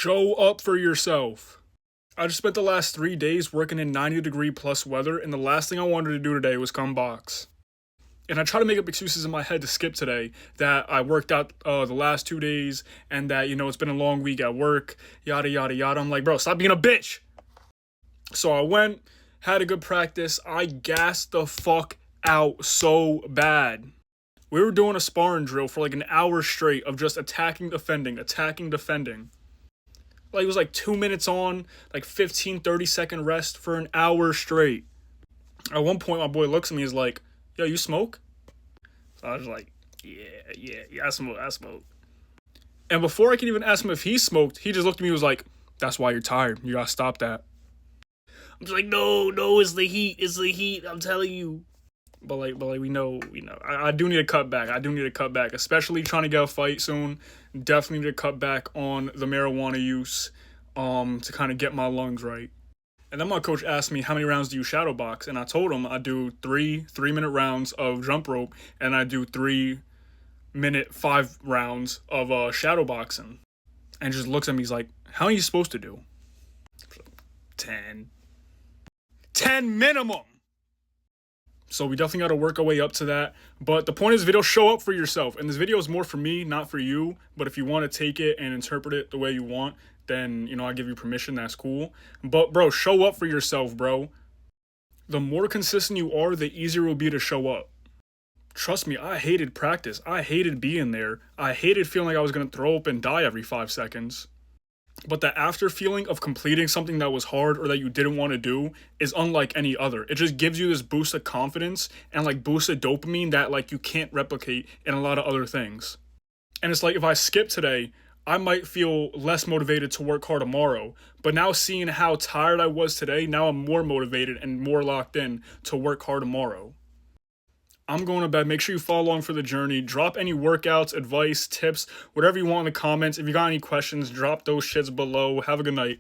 Show up for yourself. I just spent the last 3 days working in 90-degree plus weather, and the last thing I wanted to do today was come box. And I try to make up excuses in my head to skip today, that I worked out the last 2 days, and that, it's been a long week at work, yada, yada, yada. I'm like, bro, stop being a bitch. So I went, had a good practice. I gassed the fuck out so bad. We were doing a sparring drill for like an hour straight of just attacking, defending, attacking, defending. Like, it was like 2 minutes on, like 15, 30-second rest for an hour straight. At one point, my boy looks at me and is like, yo, you smoke? So I was like, yeah, I smoke. And before I could even ask him if he smoked, he just looked at me and was like, that's why you're tired. You gotta stop that. I'm just like, no, it's the heat, I'm telling you. But we know. I do need to cut back. Especially trying to get a fight soon. Definitely need to cut back on the marijuana use, to kind of get my lungs right. And then my coach asked me, how many rounds do you shadow box? And I told him I do three-minute rounds of jump rope, and I do 3-minute 5 rounds of shadow boxing. And just looks at me, he's like, how are you supposed to do? 10 minimum. So we definitely got to work our way up to that. But the point of this video, show up for yourself. And this video is more for me, not for you. But if you want to take it and interpret it the way you want, then, I give you permission. That's cool. But, bro, show up for yourself, bro. The more consistent you are, the easier it will be to show up. Trust me, I hated practice. I hated being there. I hated feeling like I was going to throw up and die every 5 seconds. But the after feeling of completing something that was hard or that you didn't want to do is unlike any other. It just gives you this boost of confidence and like boost of dopamine that like you can't replicate in a lot of other things. And it's like, if I skip today, I might feel less motivated to work hard tomorrow. But now seeing how tired I was today, now I'm more motivated and more locked in to work hard tomorrow. I'm going to bed. Make sure you follow along for the journey. Drop any workouts, advice, tips, whatever you want in the comments. If you got any questions, drop those shits below. Have a good night.